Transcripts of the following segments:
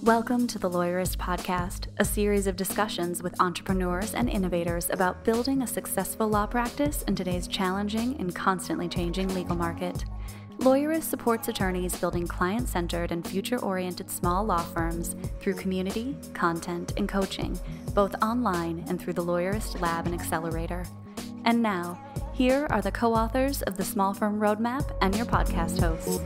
Welcome to the Lawyerist Podcast, a series of discussions with entrepreneurs and innovators about building a successful law practice in today's challenging and constantly changing legal market. Lawyerist supports attorneys building client-centered and future-oriented small law firms through community, content, and coaching, both online and through the Lawyerist Lab and Accelerator. And now, here are the co-authors of the Small Firm Roadmap and your podcast hosts.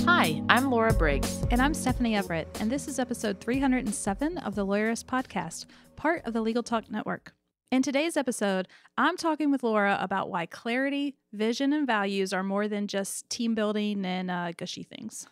Hi, I'm Laura Briggs. And I'm Stephanie Everett, and this is episode 307 of the Lawyerist Podcast, part of the Legal Talk Network. In today's episode, I'm talking with Laura about why clarity, vision, and values are more than just team building and gushy things.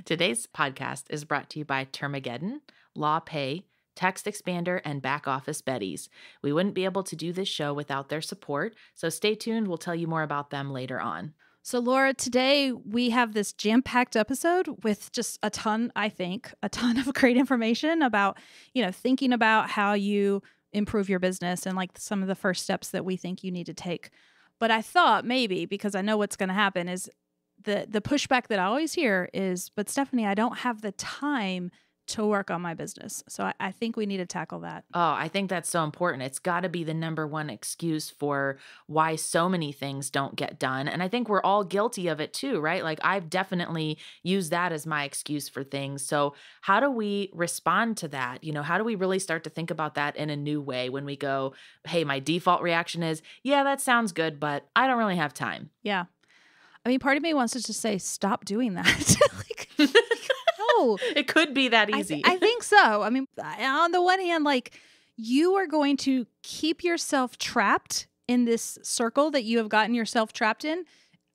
Today's podcast is brought to you by Termageddon, Law Pay, Text Expander, and Back Office Betties. We wouldn't be able to do this show without their support, so stay tuned. We'll tell you more about them later on. So, Laura, today we have this jam-packed episode with just a ton of great information about, thinking about how you improve your business and like some of the first steps that we think you need to take. But I thought maybe, because I know what's going to happen, is the pushback that I always hear is, but Stephanie, I don't have the time to work on my business. So I think we need to tackle that. Oh, I think that's so important. It's got to be the number one excuse for why so many things don't get done. And I think we're all guilty of it too, right? Like I've definitely used that as my excuse for things. So how do we respond to that? How do we really start to think about that in a new way when we go, hey, my default reaction is, yeah, that sounds good, but I don't really have time. Yeah. I mean, part of me wants to just say, stop doing that. No. It could be that easy. I think so. I mean, on the one hand, like you are going to keep yourself trapped in this circle that you have gotten yourself trapped in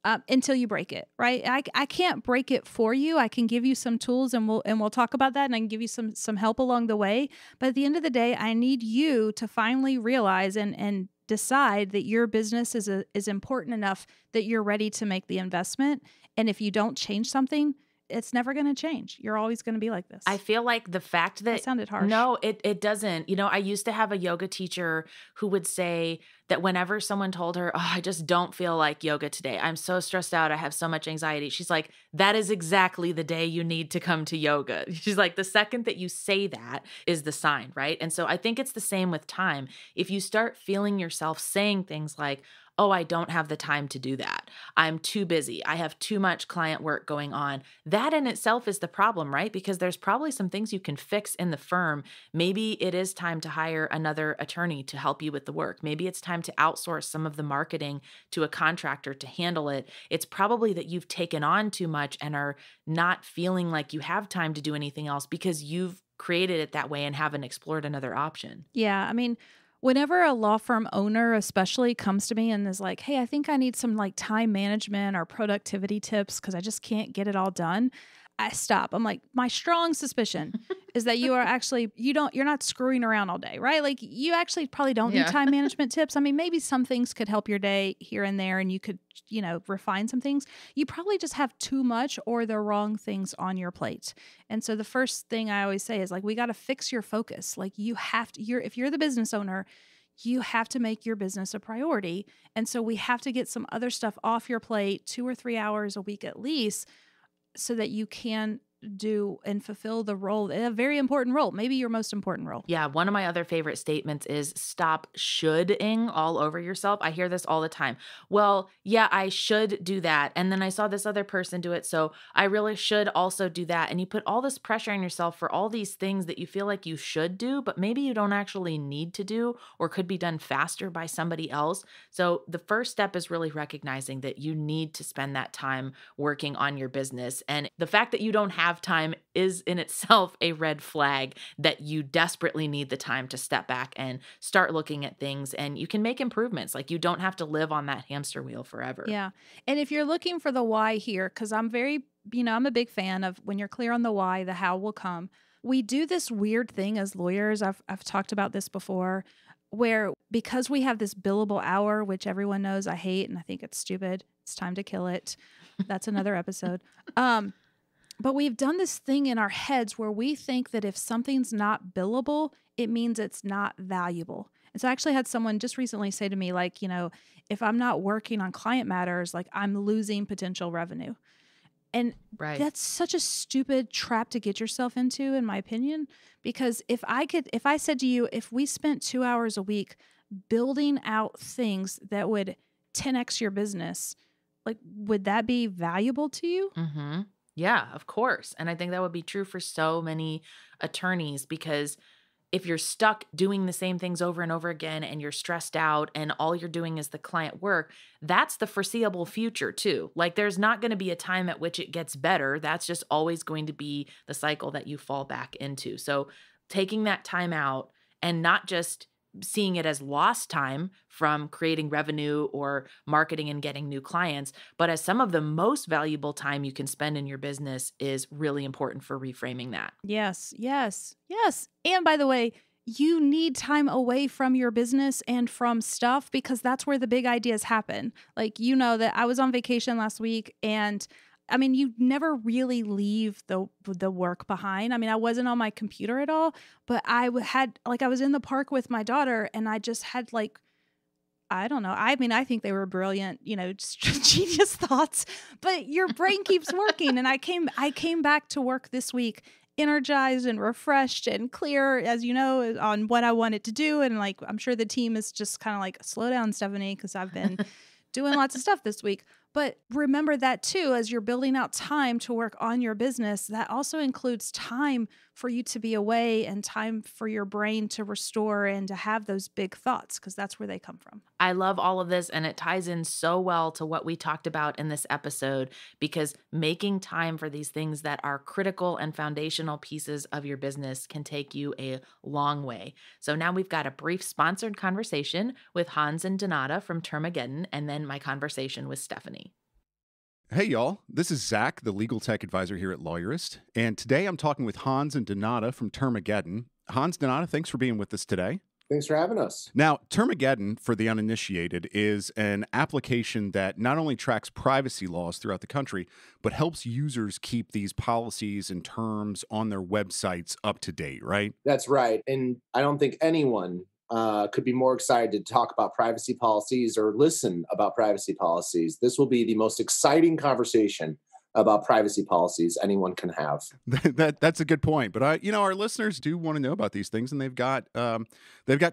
until you break it, right? I can't break it for you. I can give you some tools and we'll talk about that, and I can give you some help along the way. But at the end of the day, I need you to finally realize and decide that your business is important enough that you're ready to make the investment. And if you don't change something, it's never going to change. You're always going to be like this. I feel like the fact that sounded harsh. No, it doesn't. I used to have a yoga teacher who would say that whenever someone told her, oh, I just don't feel like yoga today. I'm so stressed out. I have so much anxiety. She's like, that is exactly the day you need to come to yoga. She's like, the second that you say that is the sign, right? And so I think it's the same with time. If you start feeling yourself saying things like, oh, I don't have the time to do that. I'm too busy. I have too much client work going on. That in itself is the problem, right? Because there's probably some things you can fix in the firm. Maybe it is time to hire another attorney to help you with the work. Maybe it's time to outsource some of the marketing to a contractor to handle it. It's probably that you've taken on too much and are not feeling like you have time to do anything else because you've created it that way and haven't explored another option. Yeah, I mean, whenever a law firm owner especially comes to me and is like, hey, I think I need some like time management or productivity tips because I just can't get it all done, I stop. I'm like, my strong suspicion is that you are actually, you're not screwing around all day, right? Like you actually probably don't need time management tips. I mean, maybe some things could help your day here and there and you could, refine some things. You probably just have too much or the wrong things on your plate. And so the first thing I always say is like, we got to fix your focus. Like you have to, if you're the business owner, you have to make your business a priority. And so we have to get some other stuff off your plate 2 or 3 hours a week at least, so that you can do and fulfill the role, a very important role, maybe your most important role. Yeah, one of my other favorite statements is stop shoulding all over yourself. I hear this all the time. Well, yeah, I should do that. And then I saw this other person do it, so I really should also do that. And you put all this pressure on yourself for all these things that you feel like you should do, but maybe you don't actually need to do or could be done faster by somebody else. So the first step is really recognizing that you need to spend that time working on your business. And the fact that you don't have time is in itself a red flag that you desperately need the time to step back and start looking at things, and you can make improvements. Like you don't have to live on that hamster wheel forever. Yeah. And if you're looking for the why here, because I'm I'm a big fan of when you're clear on the why, the how will come. We do this weird thing as lawyers. I've talked about this before, where because we have this billable hour, which everyone knows I hate and I think it's stupid, it's time to kill it. That's another episode. But we've done this thing in our heads where we think that if something's not billable, it means it's not valuable. So I actually had someone just recently say to me, like, if I'm not working on client matters, like I'm losing potential revenue. And Right. that's such a stupid trap to get yourself into, in my opinion, because if I said to you, if we spent 2 hours a week building out things that would 10x your business, like, would that be valuable to you? Mm-hmm. Yeah, of course. And I think that would be true for so many attorneys, because if you're stuck doing the same things over and over again and you're stressed out and all you're doing is the client work, that's the foreseeable future too. Like, there's not going to be a time at which it gets better. That's just always going to be the cycle that you fall back into. So taking that time out and not just seeing it as lost time from creating revenue or marketing and getting new clients, but as some of the most valuable time you can spend in your business is really important for reframing that. Yes, yes, yes. And by the way, you need time away from your business and from stuff, because that's where the big ideas happen. Like, that I was on vacation last week, and I mean, you never really leave the work behind. I mean, I wasn't on my computer at all, but I was in the park with my daughter, and I just had, like, I don't know. I mean, I think they were brilliant, just genius thoughts, but your brain keeps working. And I came back to work this week energized and refreshed and clear, as you know, on what I wanted to do. And like, I'm sure the team is just kind of like, slow down, Stephanie, because I've been doing lots of stuff this week. But remember that too, as you're building out time to work on your business, that also includes time for you to be away and time for your brain to restore and to have those big thoughts, because that's where they come from. I love all of this, and it ties in so well to what we talked about in this episode, because making time for these things that are critical and foundational pieces of your business can take you a long way. So now we've got a brief sponsored conversation with Hans and Donata from Termageddon, and then my conversation with Stephanie. Hey, y'all. This is Zach, the legal tech advisor here at Lawyerist. And today I'm talking with Hans and Donata from Termageddon. Hans, Donata, thanks for being with us today. Thanks for having us. Now, Termageddon, for the uninitiated, is an application that not only tracks privacy laws throughout the country, but helps users keep these policies and terms on their websites up to date, right? That's right. And I don't think anyone could be more excited to talk about privacy policies or listen about privacy policies. This will be the most exciting conversation about privacy policies anyone can have. That's a good point. But our listeners do want to know about these things, and they've got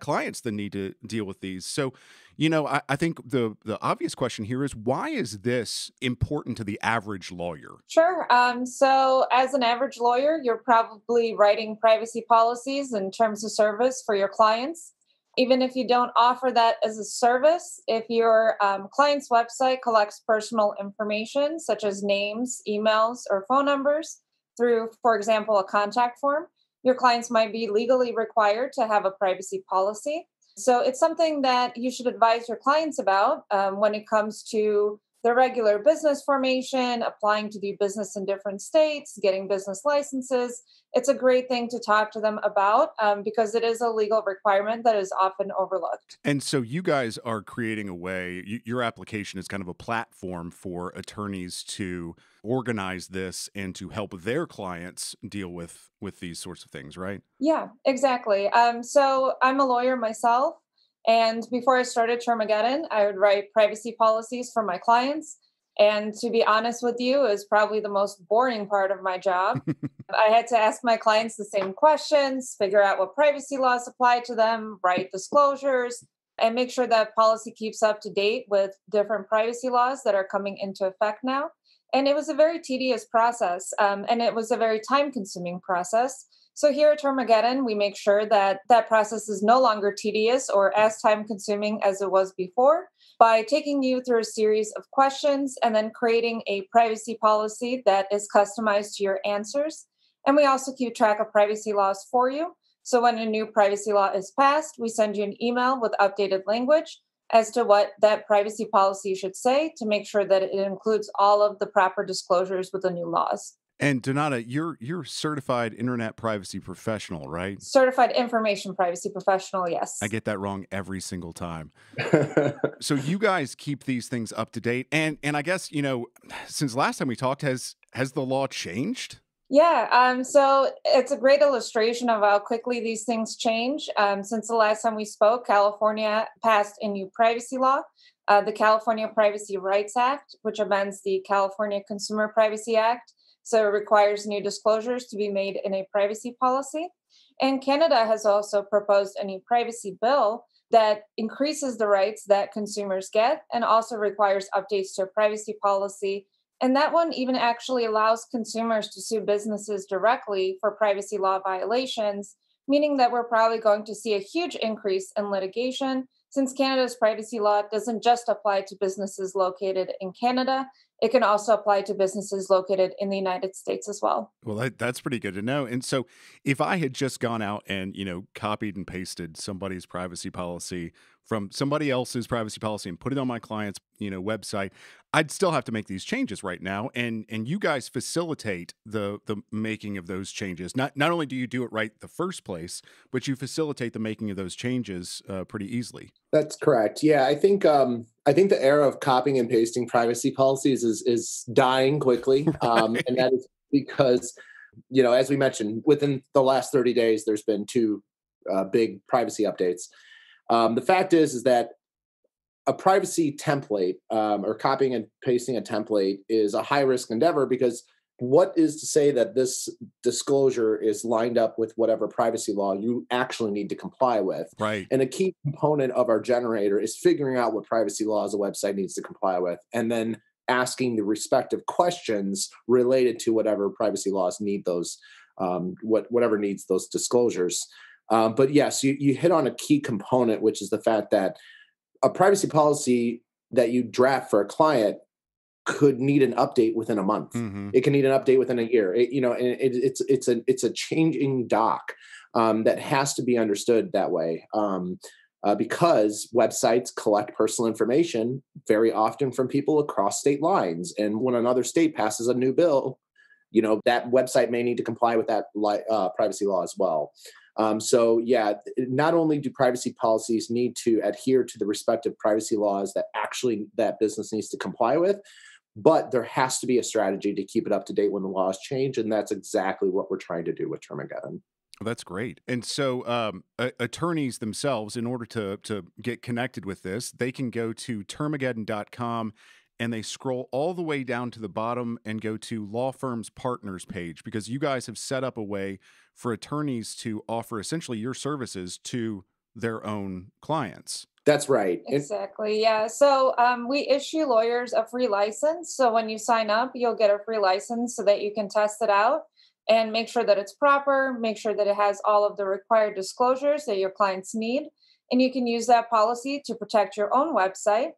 clients that need to deal with these. So, I think the obvious question here is, why is this important to the average lawyer? Sure. So as an average lawyer, you're probably writing privacy policies and terms of service for your clients. Even if you don't offer that as a service, if your client's website collects personal information such as names, emails, or phone numbers through, for example, a contact form, your clients might be legally required to have a privacy policy. So it's something that you should advise your clients about when it comes to their regular business formation, applying to do business in different states, getting business licenses. It's a great thing to talk to them about because it is a legal requirement that is often overlooked. And so you guys are creating a way, your application is kind of a platform for attorneys to organize this and to help their clients deal with these sorts of things, right? Yeah, exactly. So I'm a lawyer myself. And before I started Termageddon, I would write privacy policies for my clients. And to be honest with you, is probably the most boring part of my job. I had to ask my clients the same questions, figure out what privacy laws apply to them, write disclosures, and make sure that policy keeps up to date with different privacy laws that are coming into effect now. And it was a very tedious process, and it was a very time-consuming process. So here at Termageddon, we make sure that that process is no longer tedious or as time-consuming as it was before by taking you through a series of questions and then creating a privacy policy that is customized to your answers. And we also keep track of privacy laws for you. So when a new privacy law is passed, we send you an email with updated language as to what that privacy policy should say to make sure that it includes all of the proper disclosures with the new laws. And Donata, you're certified internet privacy professional, right? Certified information privacy professional, yes. I get that wrong every single time. So you guys keep these things up to date. And I guess, since last time we talked, has the law changed? Yeah, so it's a great illustration of how quickly these things change. Since the last time we spoke, California passed a new privacy law, the California Privacy Rights Act, which amends the California Consumer Privacy Act. So it requires new disclosures to be made in a privacy policy. And Canada has also proposed a new privacy bill that increases the rights that consumers get and also requires updates to a privacy policy, and that one even actually allows consumers to sue businesses directly for privacy law violations, meaning that we're probably going to see a huge increase in litigation since Canada's privacy law doesn't just apply to businesses located in Canada, it can also apply to businesses located in the United States as well. Well, that's pretty good to know. And so if I had just gone out and, copied and pasted somebody's privacy policy from somebody else's privacy policy and put it on my client's, website, I'd still have to make these changes right now. And you guys facilitate the making of those changes. Not only do you do it right the first place, but you facilitate the making of those changes pretty easily. That's correct. Yeah, I think the era of copying and pasting privacy policies is dying quickly, and that is because, as we mentioned, within the last 30 days, there's been two big privacy updates. The fact is that a privacy template or copying and pasting a template is a high risk endeavor, because what is to say that this disclosure is lined up with whatever privacy law you actually need to comply with? Right. And a key component of our generator is figuring out what privacy laws a website needs to comply with, and then asking the respective questions related to whatever privacy laws need those, whatever needs those disclosures. But yes, you hit on a key component, which is the fact that a privacy policy that you draft for a client could need an update within a month. Mm-hmm. It can need an update within a year. It's a changing doc that has to be understood that way, because websites collect personal information very often from people across state lines. And when another state passes a new bill, that website may need to comply with that privacy law as well. So yeah, not only do privacy policies need to adhere to the respective privacy laws that actually that business needs to comply with, but there has to be a strategy to keep it up to date when the laws change. And that's exactly what we're trying to do with Termageddon. That's great. And so attorneys themselves, in order to get connected with this, they can go to termageddon.com and they scroll all the way down to the bottom and go to Law Firms Partners page, because you guys have set up a way for attorneys to offer essentially your services to their own clients. That's right. Exactly. Yeah. So we issue lawyers a free license. So when you sign up, you'll get a free license so that you can test it out and make sure that it's proper, make sure that it has all of the required disclosures that your clients need. And you can use that policy to protect your own website.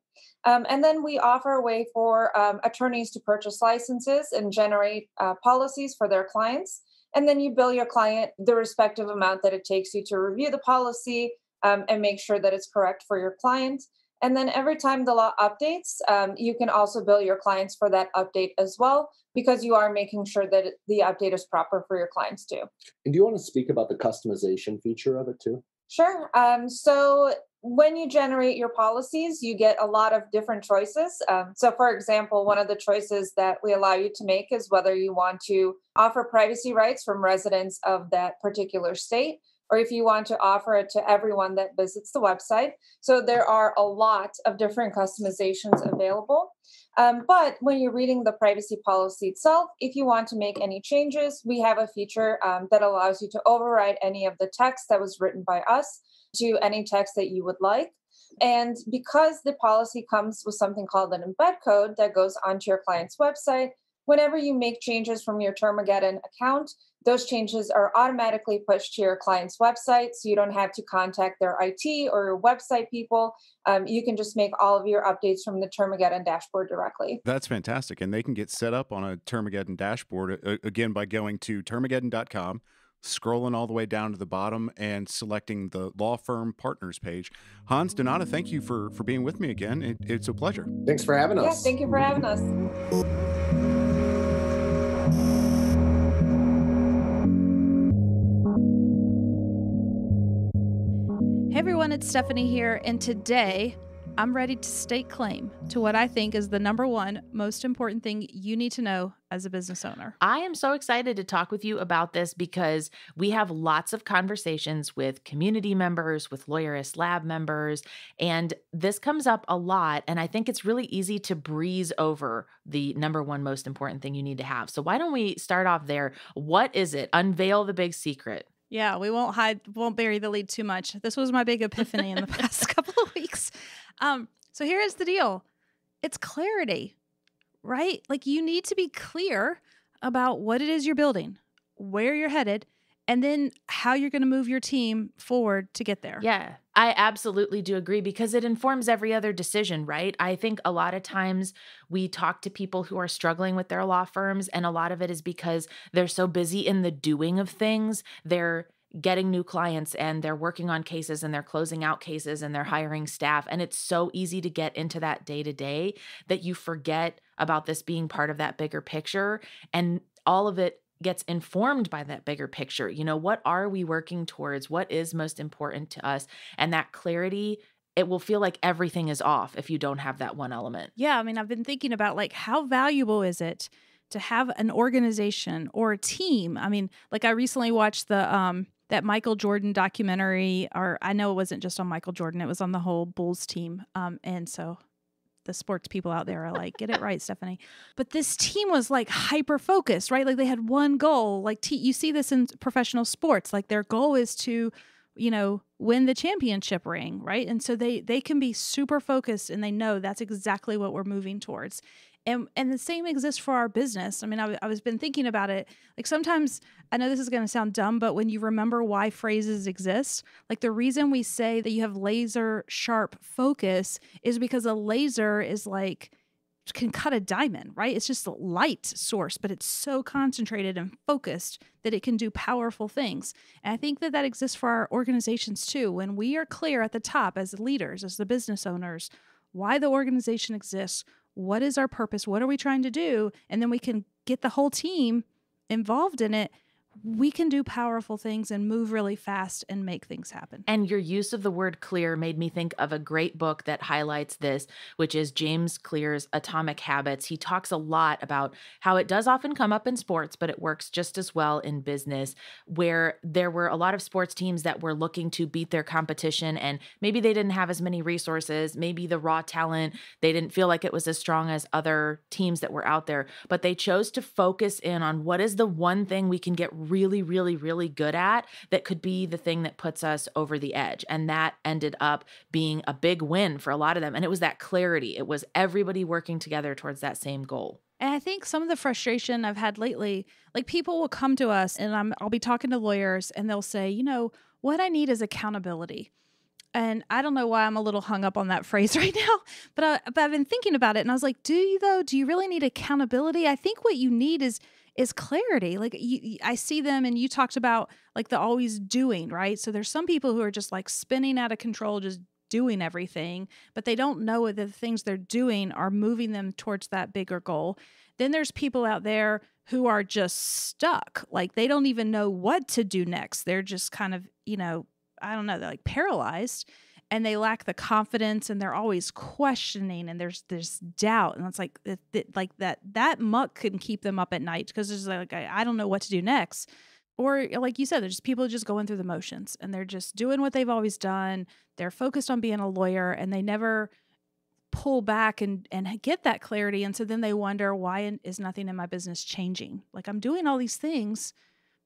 And then we offer a way for attorneys to purchase licenses and generate policies for their clients. And then you bill your client the respective amount that it takes you to review the policy and make sure that it's correct for your client. And then every time the law updates, you can also bill your clients for that update as well, because you are making sure that the update is proper for your clients too. And do you want to speak about the customization feature of it too? Sure. So when you generate your policies, you get a lot of different choices. So for example, one of the choices that we allow you to make is whether you want to offer privacy rights from residents of that particular state, or if you want to offer it to everyone that visits the website. So there are a lot of different customizations available. But when you're reading the privacy policy itself, if you want to make any changes, we have a feature that allows you to override any of the text that was written by us to any text that you would like. And because the policy comes with something called an embed code that goes onto your client's website, whenever you make changes from your Termageddon account, those changes are automatically pushed to your client's website, so you don't have to contact their IT or your website people. You can just make all of your updates from the Termageddon dashboard directly. That's fantastic. And they can get set up on a Termageddon dashboard, again, by going to termageddon.com, scrolling all the way down to the bottom and selecting the Law Firm Partners page. Hans, Donata, thank you for being with me again. It's a pleasure. Thanks for having us. Yeah, thank you for having us. Hey everyone, it's Stephanie here, and today I'm ready to stake claim to what I think is the number one most important thing you need to know as a business owner. I am so excited to talk with you about this because we have lots of conversations with community members, with Lawyerist Lab members, and this comes up a lot. And I think it's really easy to breeze over the number one most important thing you need to have. So why don't we start off there? What is it? Unveil the big secret. Yeah, we won't bury the lead too much. This was my big epiphany in the past couple of weeks. So here's the deal. It's clarity, right? Like you need to be clear about what it is you're building, where you're headed, and then how you're going to move your team forward to get there. Yeah, I absolutely do agree because it informs every other decision, right? I think a lot of times we talk to people who are struggling with their law firms, and a lot of it is because they're so busy in the doing of things. They're getting new clients and they're working on cases and they're closing out cases and they're hiring staff. And it's so easy to get into that day to day that you forget about this being part of that bigger picture. And all of it gets informed by that bigger picture. You know, what are we working towards? What is most important to us? And that clarity, it will feel like everything is off if you don't have that one element. Yeah. I mean, I've been thinking about like how valuable is it to have an organization or a team? I mean, like I recently watched that Michael Jordan documentary, or I know it wasn't just on Michael Jordan, it was on the whole Bulls team. And so the sports people out there are like, get it right, Stephanie. But this team was like hyper focused, right? Like they had one goal. Like you see this in professional sports. Like their goal is to, you know, win the championship ring, right? And so they can be super focused and they know that's exactly what we're moving towards. And the same exists for our business. I mean, I was been thinking about it. Like sometimes, I know this is going to sound dumb, but when you remember why phrases exist, like the reason we say that you have laser sharp focus is because a laser is like, can cut a diamond, right? It's just a light source, but it's so concentrated and focused that it can do powerful things. And I think that that exists for our organizations too. When we are clear at the top as leaders, as the business owners, why the organization exists, what is our purpose? What are we trying to do? And then we can get the whole team involved in it. We can do powerful things and move really fast and make things happen. And your use of the word clear made me think of a great book that highlights this, which is James Clear's Atomic Habits. He talks a lot about how it does often come up in sports, but it works just as well in business, where there were a lot of sports teams that were looking to beat their competition, and maybe they didn't have as many resources, maybe the raw talent, they didn't feel like it was as strong as other teams that were out there, but they chose to focus in on what is the one thing we can get really, really, really good at that could be the thing that puts us over the edge. And that ended up being a big win for a lot of them. And it was that clarity. It was everybody working together towards that same goal. And I think some of the frustration I've had lately, like people will come to us and I'll be talking to lawyers and they'll say, you know, what I need is accountability. And I don't know why I'm a little hung up on that phrase right now, but I've been thinking about it and I was like, do you though? Do you really need accountability? I think what you need is clarity. Like I see them and you talked about like the always doing, right? So there's some people who are just like spinning out of control, just doing everything, but they don't know that the things they're doing are moving them towards that bigger goal. Then there's people out there who are just stuck. Like they don't even know what to do next. They're just kind of, you know, I don't know, they're like paralyzed and they lack the confidence and they're always questioning and there's this doubt. And it's like, that muck can keep them up at night because there's like, I don't know what to do next. Or like you said, there's people just going through the motions and they're just doing what they've always done. They're focused on being a lawyer and they never pull back and get that clarity. And so then they wonder, why is nothing in my business changing? Like I'm doing all these things,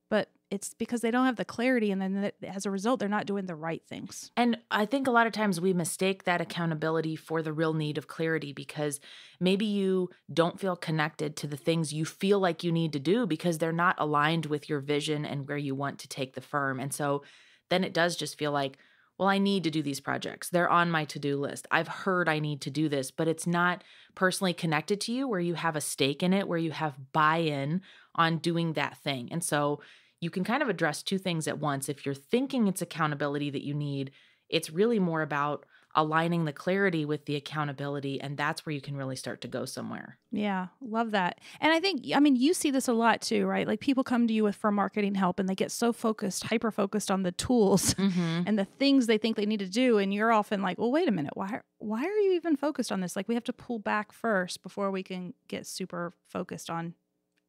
but it's because they don't have the clarity. And then as a result, they're not doing the right things. And I think a lot of times we mistake that accountability for the real need of clarity because maybe you don't feel connected to the things you feel like you need to do because they're not aligned with your vision and where you want to take the firm. And so then it does just feel like, well, I need to do these projects. They're on my to-do list. I've heard I need to do this, but it's not personally connected to you where you have a stake in it, where you have buy-in on doing that thing. And so you can kind of address two things at once. If you're thinking it's accountability that you need, it's really more about aligning the clarity with the accountability. And that's where you can really start to go somewhere. Yeah, love that. And I think, I mean, you see this a lot too, right? Like people come to you for marketing help and they get so focused, hyper focused on the tools and the things they think they need to do. And you're often like, well, wait a minute, why are you even focused on this? Like we have to pull back first before we can get super focused on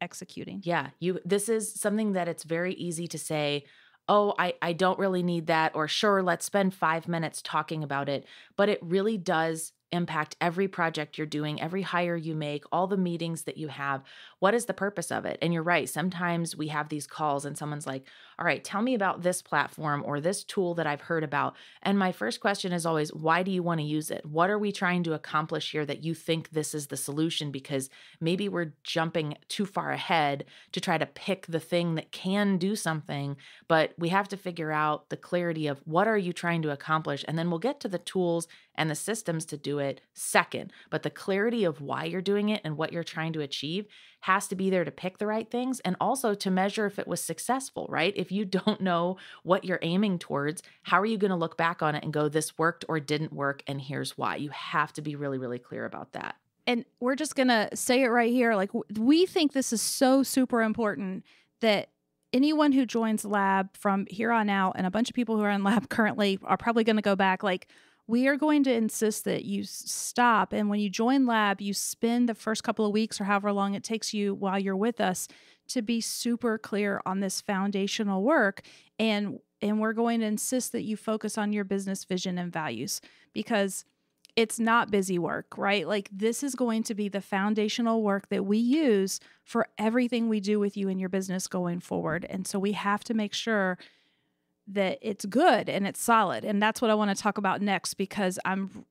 executing. Yeah, this is something that it's very easy to say, oh, I don't really need that, or sure, let's spend 5 minutes talking about it. But it really does impact every project you're doing, every hire you make, all the meetings that you have. What is the purpose of it? And you're right. Sometimes we have these calls and someone's like, all right, tell me about this platform or this tool that I've heard about. And my first question is always, why do you want to use it? What are we trying to accomplish here that you think this is the solution? Because maybe we're jumping too far ahead to try to pick the thing that can do something, but we have to figure out the clarity of what are you trying to accomplish? And then we'll get to the tools and the systems to do it second. But the clarity of why you're doing it and what you're trying to achieve has to be there to pick the right things and also to measure if it was successful, right? If you don't know what you're aiming towards, how are you going to look back on it and go, this worked or didn't work, and here's why? You have to be really, really clear about that. And we're just going to say it right here. Like we think this is so super important that anyone who joins Lab from here on out, and a bunch of people who are in Lab currently are probably going to go back, like we are going to insist that you stop. And when you join Lab, you spend the first couple of weeks or however long it takes you while you're with us to be super clear on this foundational work. And we're going to insist that you focus on your business vision and values, because it's not busy work, right? Like this is going to be the foundational work that we use for everything we do with you in your business going forward. And so we have to make sure that it's good and it's solid. And that's what I want to talk about next, because I'm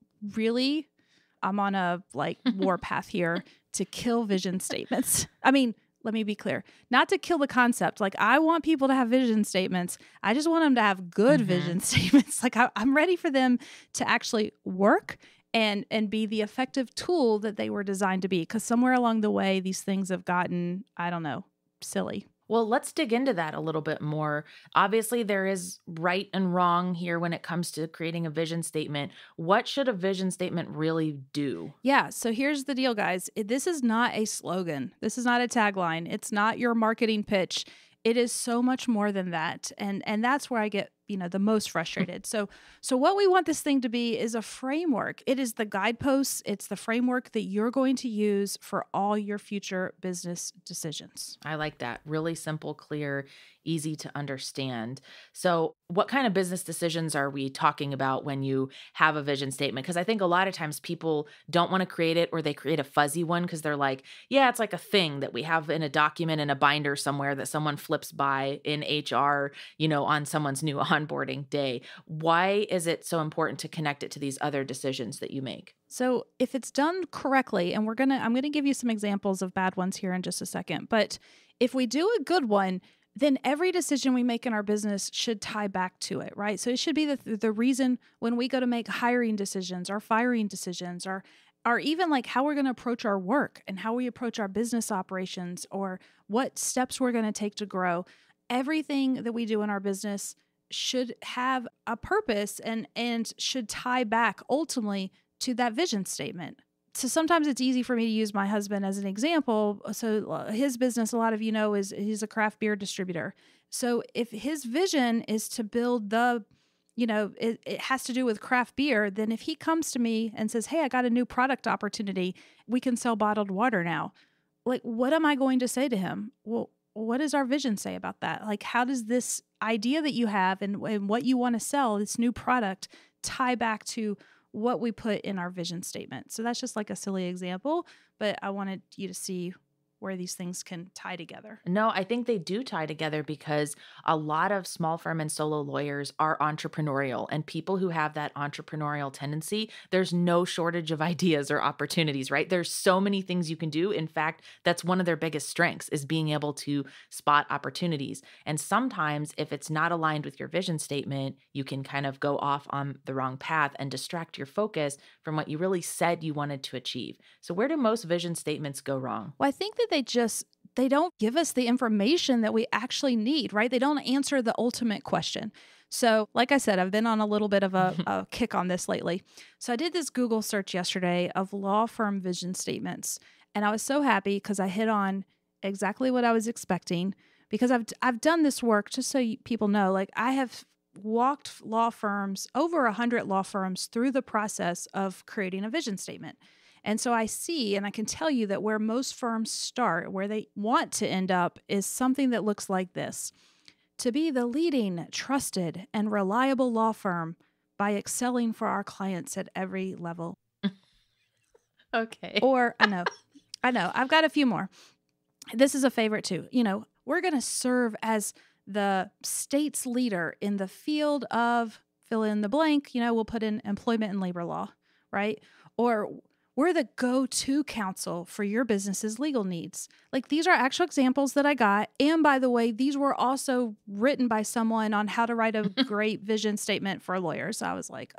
on a like war path here to kill vision statements. I mean, let me be clear, not to kill the concept. Like I want people to have vision statements. I just want them to have good vision statements. Like I'm ready for them to actually work and be the effective tool that they were designed to be. Because somewhere along the way, these things have gotten, I don't know, silly. Well, let's dig into that a little bit more. Obviously, there is right and wrong here when it comes to creating a vision statement. What should a vision statement really do? Yeah, so here's the deal, guys. This is not a slogan. This is not a tagline. It's not your marketing pitch. It is so much more than that. And that's where I get, the most frustrated. So what we want this thing to be is a framework. It is the guideposts. It's the framework that you're going to use for all your future business decisions. I like that. Really simple, clear, easy to understand. So what kind of business decisions are we talking about when you have a vision statement? Because I think a lot of times people don't want to create it, or they create a fuzzy one because they're like, yeah, it's like a thing that we have in a document in a binder somewhere that someone flips by in HR, on someone's new onboarding day. Why is it so important to connect it to these other decisions that you make? So if it's done correctly, and I'm going to give you some examples of bad ones here in just a second, but if we do a good one, then every decision we make in our business should tie back to it, right? So it should be the reason when we go to make hiring decisions or firing decisions, or even like how we're going to approach our work and how we approach our business operations, or what steps we're going to take to grow. Everything that we do in our business should have a purpose and should tie back ultimately to that vision statement. So sometimes it's easy for me to use my husband as an example. So his business, a lot of is he's a craft beer distributor. So if his vision is to build it has to do with craft beer, then if he comes to me and says, hey, I got a new product opportunity, we can sell bottled water now. Like, what am I going to say to him? Well, what does our vision say about that? Like, how does this idea that you have and what you want to sell, this new product, tie back to what we put in our vision statement? So that's just like a silly example, but I wanted you to see where these things can tie together. No, I think they do tie together because a lot of small firm and solo lawyers are entrepreneurial, and people who have that entrepreneurial tendency, there's no shortage of ideas or opportunities, right? There's so many things you can do. In fact, that's one of their biggest strengths, is being able to spot opportunities. And sometimes if it's not aligned with your vision statement, you can kind of go off on the wrong path and distract your focus from what you really said you wanted to achieve. So where do most vision statements go wrong? Well, I think that they just they don't give us the information that we actually need, right? They don't answer the ultimate question. So like I said, I've been on a little bit of a kick on this lately. So I did this Google search yesterday of law firm vision statements. And I was so happy because I hit on exactly what I was expecting, because I've done this work, just so people know, like I have walked law firms, over 100 law firms, through the process of creating a vision statement. And so I see, and I can tell you that where most firms start, where they want to end up, is something that looks like this: to be the leading, trusted, and reliable law firm by excelling for our clients at every level. Okay. Or, I know, I've got a few more. This is a favorite too. We're going to serve as the state's leader in the field of fill in the blank. We'll put in employment and labor law, right? Or we're the go-to counsel for your business's legal needs. Like, these are actual examples that I got. And by the way, these were also written by someone on how to write a great vision statement for lawyers. So I was like,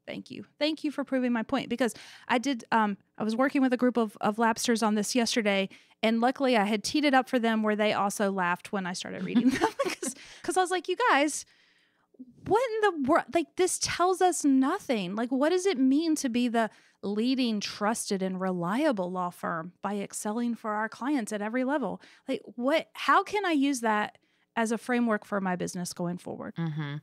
thank you. Thank you for proving my point. Because I was working with a group of Labsters on this yesterday, and luckily I had teed it up for them where they also laughed when I started reading them. Because I was like, you guys, what in the world? Like, this tells us nothing. Like, what does it mean to be the leading, trusted, and reliable law firm by excelling for our clients at every level? Like, how can I use that as a framework for my business going forward? Mm-hmm.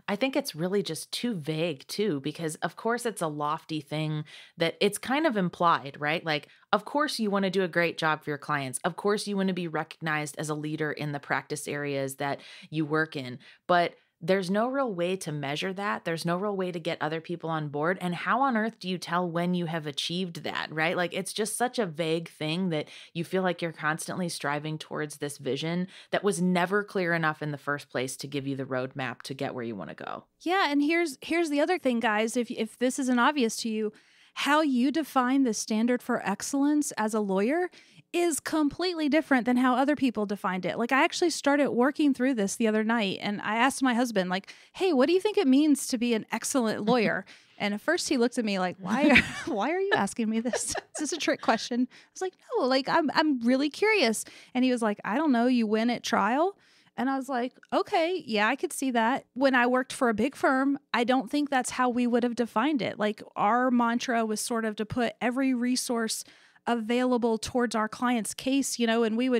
I think it's really just too vague too, because of course it's a lofty thing that it's kind of implied, right? Like, of course you want to do a great job for your clients. Of course you want to be recognized as a leader in the practice areas that you work in, but there's no real way to measure that. There's no real way to get other people on board. And how on earth do you tell when you have achieved that, right? Like, it's just such a vague thing that you feel like you're constantly striving towards this vision that was never clear enough in the first place to give you the roadmap to get where you want to go. Yeah. And here's the other thing, guys. If this isn't obvious to you, how you define the standard for excellence as a lawyer is completely different than how other people defined it. Like, I actually started working through this the other night, and I asked my husband, like, hey, what do you think it means to be an excellent lawyer? And at first he looked at me like, why are you asking me this? Is this a trick question? I was like, no, like, I'm really curious. And he was like, I don't know, you win at trial? And I was like, okay, yeah, I could see that. When I worked for a big firm, I don't think that's how we would have defined it. Like, our mantra was sort of to put every resource available towards our client's case, and we were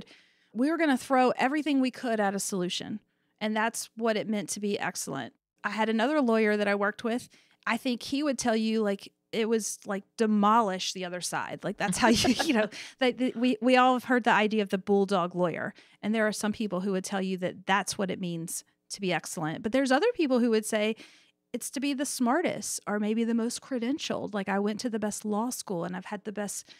going to throw everything we could at a solution. And that's what it meant to be excellent. I had another lawyer that I worked with. I think he would tell you, like, it was like demolish the other side. Like, that's how we all have heard the idea of the bulldog lawyer. And there are some people who would tell you that that's what it means to be excellent. But there's other people who would say it's to be the smartest, or maybe the most credentialed. Like, I went to the best law school and I've had the best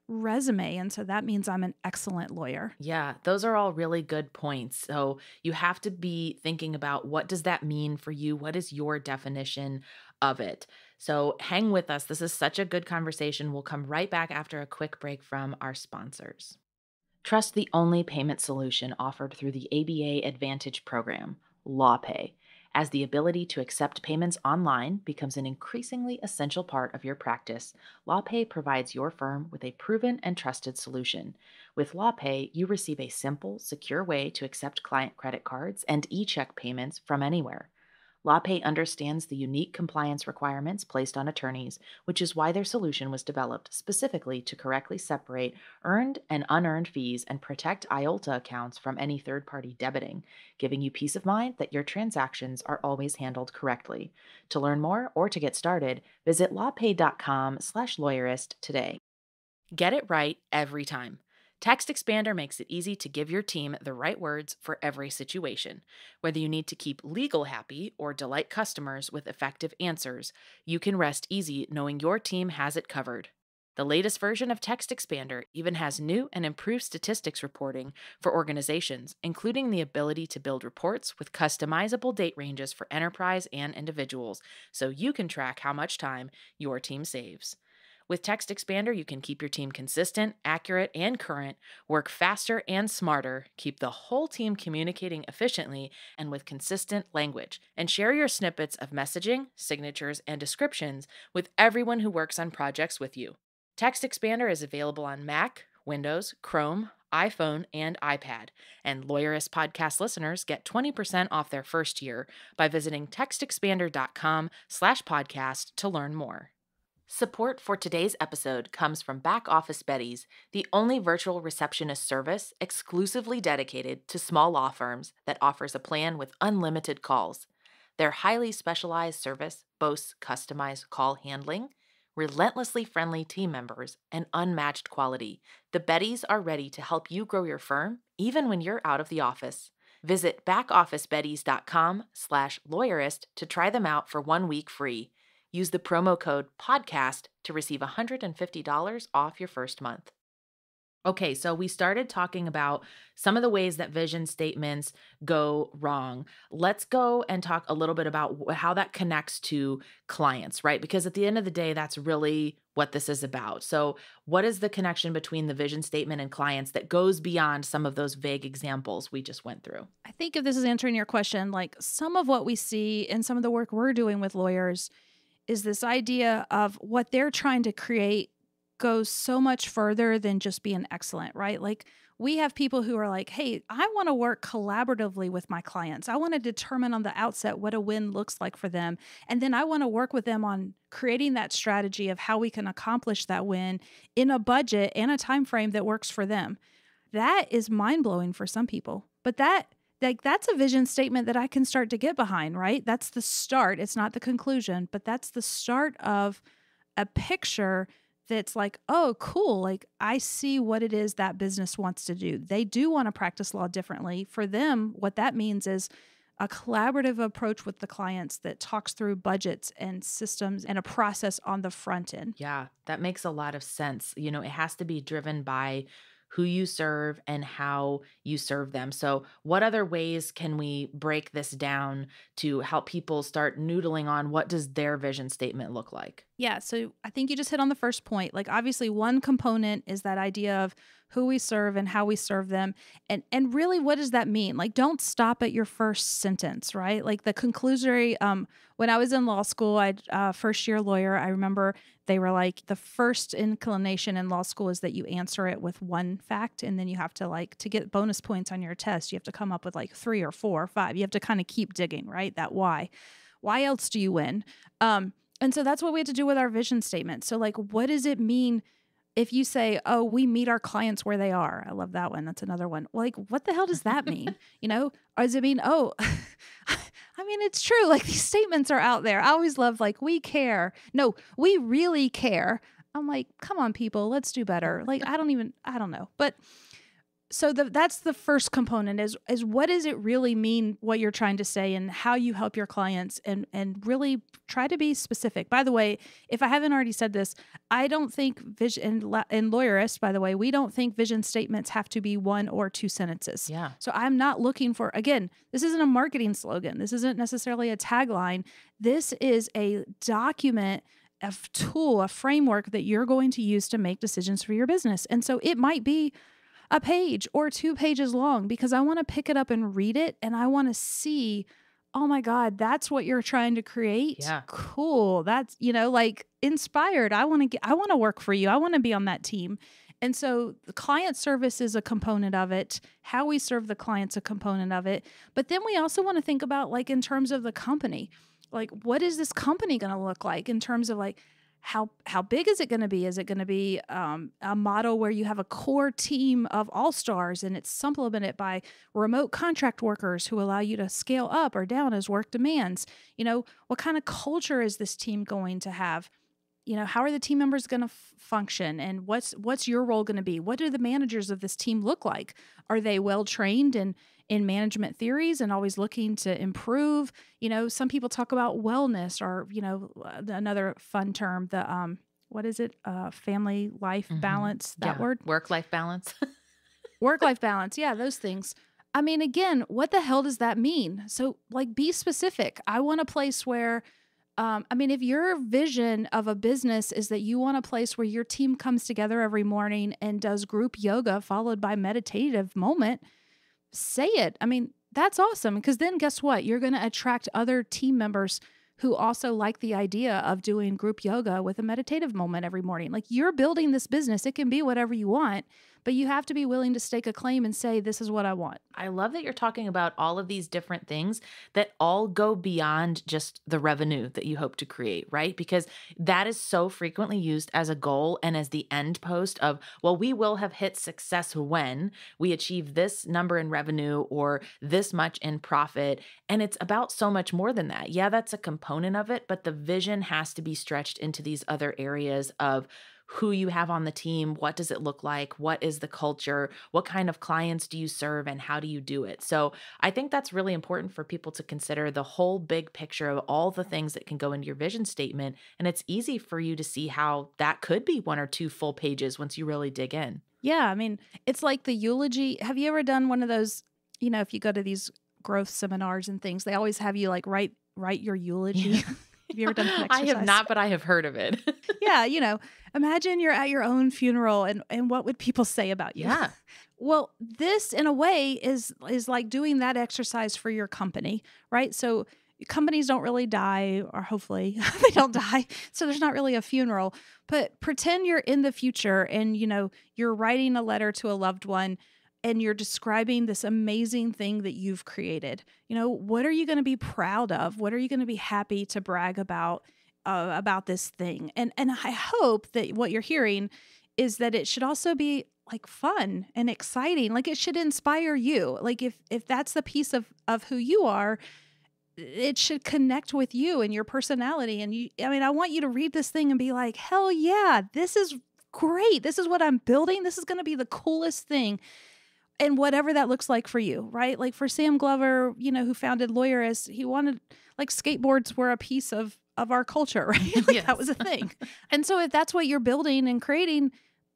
resume, and so that means I'm an excellent lawyer. Yeah, those are all really good points. So you have to be thinking about, what does that mean for you? What is your definition of it? So hang with us. This is such a good conversation. We'll come right back after a quick break from our sponsors. Trust the only payment solution offered through the ABA Advantage program, LawPay, as the ability to accept payments online becomes an increasingly essential part of your practice. LawPay provides your firm with a proven and trusted solution. With LawPay, you receive a simple, secure way to accept client credit cards and e-check payments from anywhere. LawPay understands the unique compliance requirements placed on attorneys, which is why their solution was developed specifically to correctly separate earned and unearned fees and protect IOLTA accounts from any third-party debiting, giving you peace of mind that your transactions are always handled correctly. To learn more or to get started, visit lawpay.com/lawyerist today. Get it right every time. Text Expander makes it easy to give your team the right words for every situation. Whether you need to keep legal happy or delight customers with effective answers, you can rest easy knowing your team has it covered. The latest version of Text Expander even has new and improved statistics reporting for organizations, including the ability to build reports with customizable date ranges for enterprise and individuals, so you can track how much time your team saves. With Text Expander, you can keep your team consistent, accurate, and current, work faster and smarter, keep the whole team communicating efficiently and with consistent language, and share your snippets of messaging, signatures, and descriptions with everyone who works on projects with you. Text Expander is available on Mac, Windows, Chrome, iPhone, and iPad. And Lawyerist podcast listeners get 20% off their first year by visiting textexpander.com/podcast to learn more. Support for today's episode comes from Back Office Betties, the only virtual receptionist service exclusively dedicated to small law firms that offers a plan with unlimited calls. Their highly specialized service boasts customized call handling, relentlessly friendly team members, and unmatched quality. The Betties are ready to help you grow your firm, even when you're out of the office. Visit backofficebetties.com/lawyerist to try them out for 1 week free. Use the promo code PODCAST to receive $150 off your first month. Okay, so we started talking about some of the ways that vision statements go wrong. Let's go and talk a little bit about how that connects to clients, right? Because at the end of the day, that's really what this is about. So, what is the connection between the vision statement and clients that goes beyond some of those vague examples we just went through? I think if this is answering your question, like some of what we see in some of the work we're doing with lawyers is this idea of what they're trying to create goes so much further than just being excellent, right? Like we have people who are like, hey, I want to work collaboratively with my clients. I want to determine on the outset what a win looks like for them. And then I want to work with them on creating that strategy of how we can accomplish that win in a budget and a time frame that works for them. That is mind-blowing for some people. But that's a vision statement that I can start to get behind, right? That's the start. It's not the conclusion, but that's the start of a picture that's like, oh, cool. Like I see what it is that business wants to do. They do want to practice law differently. For them, what that means is a collaborative approach with the clients that talks through budgets and systems and a process on the front end. Yeah, that makes a lot of sense. You know, it has to be driven by who you serve and how you serve them. So what other ways can we break this down to help people start noodling on what does their vision statement look like? Yeah, so I think you just hit on the first point. Like obviously one component is that idea of who we serve and how we serve them. And really what does that mean? Like don't stop at your first sentence, right? Like the conclusory, when I was in law school, first year lawyer, I remember they were like, the first inclination in law school is that you answer it with one fact. And then you have to to get bonus points on your test, you have to come up with like 3 or 4 or 5. You have to kind of keep digging, right? That why. Why else do you win? And so that's what we had to do with our vision statement. So like, what does it mean if you say, oh, we meet our clients where they are? I love that one. That's another one. Like, what the hell does that mean? Or does it mean, oh, I mean, it's true. Like these statements are out there. I always love like, we care. No, we really care. I'm like, come on, people, let's do better. Like, I don't know. But so that's the first component is what does it really mean, what you're trying to say and how you help your clients and really try to be specific. By the way, if I haven't already said this, I don't think vision in Lawyerist, by the way, we don't think vision statements have to be 1 or 2 sentences. Yeah. So I'm not looking for, again, this isn't a marketing slogan. This isn't necessarily a tagline. This is a document, a tool, a framework that you're going to use to make decisions for your business. And so it might be a page or 2 pages long because I want to pick it up and read it and I want to see, oh my God, that's what you're trying to create. Yeah. Cool. That's, like inspired. I want to work for you. I want to be on that team. And so the client service is a component of it. How we serve the client's a component of it. But then we also want to think about like in terms of the company, like what is this company going to look like in terms of like, how big is it going to be? Is it going to be a model where you have a core team of all-stars and it's supplemented by remote contract workers who allow you to scale up or down as work demands? What kind of culture is this team going to have? How are the team members going to function? And what's your role going to be? What do the managers of this team look like? Are they well-trained in management theories and always looking to improve? Some people talk about wellness or, another fun term, the, what is it? Family life balance, that word? Work-life balance. Work-life balance. Yeah, those things. I mean, again, what the hell does that mean? So like, be specific. I want a place where, if your vision of a business is that you want a place where your team comes together every morning and does group yoga followed by meditative moment, say it. That's awesome. Because then guess what? You're going to attract other team members who also like the idea of doing group yoga with a meditative moment every morning. Like you're building this business. It can be whatever you want, but you have to be willing to stake a claim and say, this is what I want. I love that you're talking about all of these different things that all go beyond just the revenue that you hope to create, right? Because that is so frequently used as a goal and as the end post of, well, we will have hit success when we achieve this number in revenue or this much in profit. And it's about so much more than that. Yeah, that's a component of it, but the vision has to be stretched into these other areas of who you have on the team, what does it look like, what is the culture, what kind of clients do you serve, and how do you do it? So I think that's really important for people to consider the whole big picture of all the things that can go into your vision statement. And it's easy for you to see how that could be 1 or 2 full pages once you really dig in. Yeah, I mean, it's like the eulogy. Have you ever done one of those, if you go to these growth seminars and things, they always have you like write your eulogy. Yeah. Have you ever done an exercise? I have not, but I have heard of it. Yeah, imagine you're at your own funeral and what would people say about you? Yeah. Well, this in a way is like doing that exercise for your company, right? So companies don't really die, or hopefully they don't die. So there's not really a funeral, but pretend you're in the future and, you're writing a letter to a loved one and you're describing this amazing thing that you've created. What are you going to be proud of? What are you going to be happy to brag about this thing? And I hope that what you're hearing is that it should also be like fun and exciting. Like it should inspire you. Like if that's the piece of who you are, it should connect with you and your personality. And I want you to read this thing and be like, hell yeah, this is great. This is what I'm building. This is going to be the coolest thing. And whatever that looks like for you, right? Like for Sam Glover, who founded Lawyerist, he wanted, like, skateboards were a piece of our culture, right? Like Yes. That was a thing. And so if that's what you're building and creating,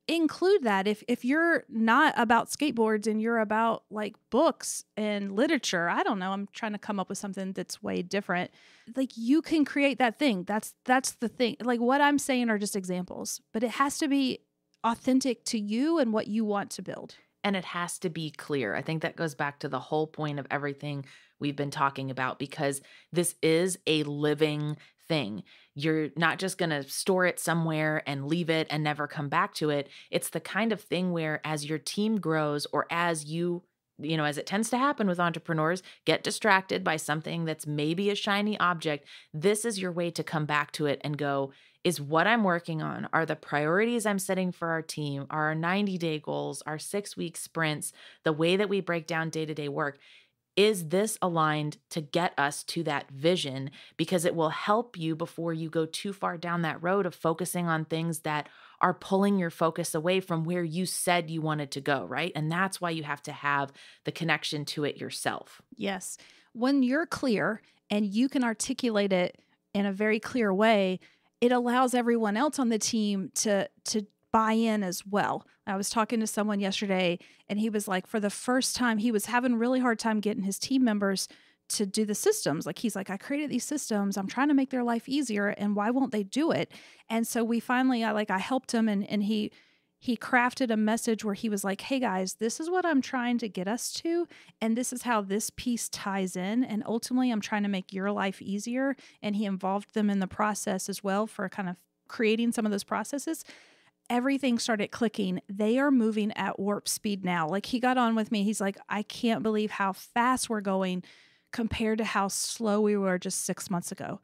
include that. If you're not about skateboards and you're about like books and literature, I don't know, I'm trying to come up with something that's way different. Like you can create that thing. That's the thing. Like what I'm saying are just examples, but it has to be authentic to you and what you want to build. And it has to be clear. I think that goes back to the whole point of everything we've been talking about, because this is a living thing. You're not just going to store it somewhere and leave it and never come back to it. It's the kind of thing where as your team grows, or as you, as it tends to happen with entrepreneurs, get distracted by something that's maybe a shiny object, this is your way to come back to it and go, is what I'm working on, are the priorities I'm setting for our team, are our 90-day goals, our 6-week sprints, the way that we break down day-to-day work, is this aligned to get us to that vision? Because it will help you before you go too far down that road of focusing on things that are pulling your focus away from where you said you wanted to go, right? And that's why you have to have the connection to it yourself. Yes. When you're clear and you can articulate it in a very clear way, it allows everyone else on the team to buy in as well. I was talking to someone yesterday and he was like, for the first time, he was having a really hard time getting his team members to do the systems. Like he's like, I created these systems. I'm trying to make their life easier. And why won't they do it? And so we finally, I helped him and he crafted a message where he was like, hey guys, this is what I'm trying to get us to. And this is how this piece ties in. And ultimately I'm trying to make your life easier. And he involved them in the process as well for kind of creating some of those processes. Everything started clicking. They are moving at warp speed now. Like he got on with me. He's like, I can't believe how fast we're going compared to how slow we were just 6 months ago.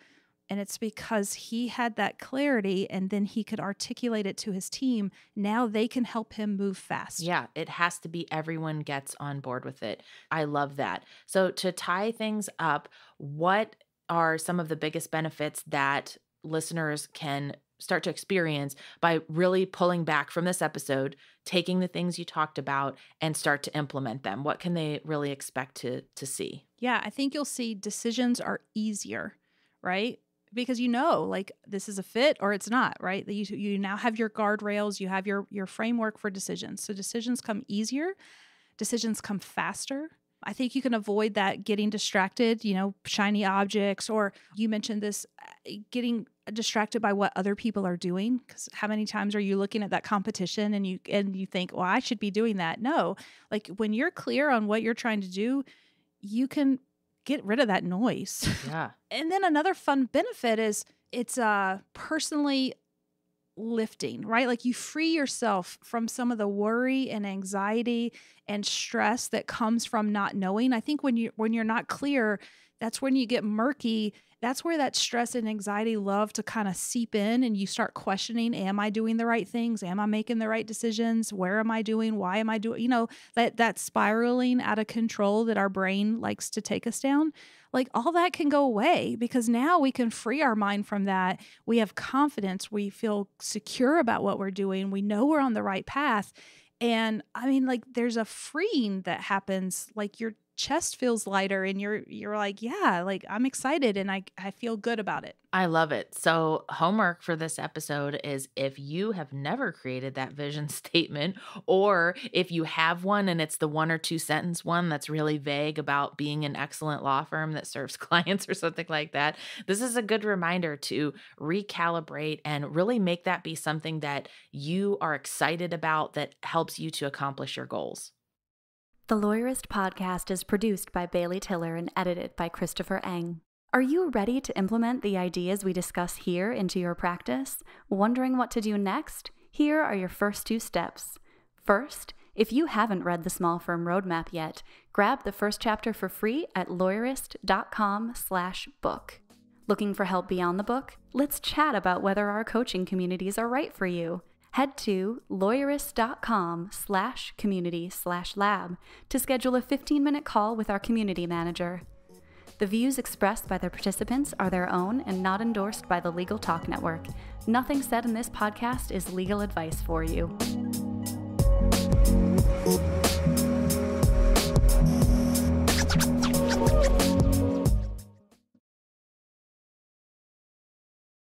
And it's because he had that clarity and then he could articulate it to his team. Now they can help him move fast. Yeah, it has to be everyone gets on board with it. I love that. So to tie things up, what are some of the biggest benefits that listeners can start to experience by really pulling back from this episode, taking the things you talked about and start to implement them? What can they really expect to see? Yeah, I think you'll see decisions are easier, right? Because like this is a fit or it's not, right? You now have your guardrails, you have your framework for decisions. So decisions come easier, decisions come faster. I think you can avoid that getting distracted, shiny objects, or you mentioned this, getting distracted by what other people are doing. Because how many times are you looking at that competition and you think, well, I should be doing that? No, like when you're clear on what you're trying to do, you can get rid of that noise. Yeah. And then another fun benefit is it's personally lifting, right? Like you free yourself from some of the worry and anxiety and stress that comes from not knowing. I think when you're not clear, that's when you get murky. That's where that stress and anxiety love to kind of seep in, and you start questioning, am I doing the right things? Am I making the right decisions? Where am I doing? Why am I doing, that spiraling out of control that our brain likes to take us down. Like all that can go away because now we can free our mind from that. We have confidence. We feel secure about what we're doing. We know we're on the right path. And I mean, like there's a freeing that happens, like your chest feels lighter and you're like, yeah, like I'm excited and I feel good about it. I love it. So homework for this episode is if you have never created that vision statement, or if you have one and it's the 1 or 2 sentence one that's really vague about being an excellent law firm that serves clients or something like that, this is a good reminder to recalibrate and really make that be something that you are excited about that helps you to accomplish your goals. The Lawyerist podcast is produced by Bailey Tiller and edited by Christopher Eng. Are you ready to implement the ideas we discuss here into your practice? Wondering what to do next? Here are your first 2 steps. First, if you haven't read the Small Firm Roadmap yet, grab the first chapter for free at lawyerist.com/book. Looking for help beyond the book? Let's chat about whether our coaching communities are right for you. Head to lawyerist.com/community/lab to schedule a 15-minute call with our community manager. The views expressed by the participants are their own and not endorsed by the Legal Talk Network. Nothing said in this podcast is legal advice for you.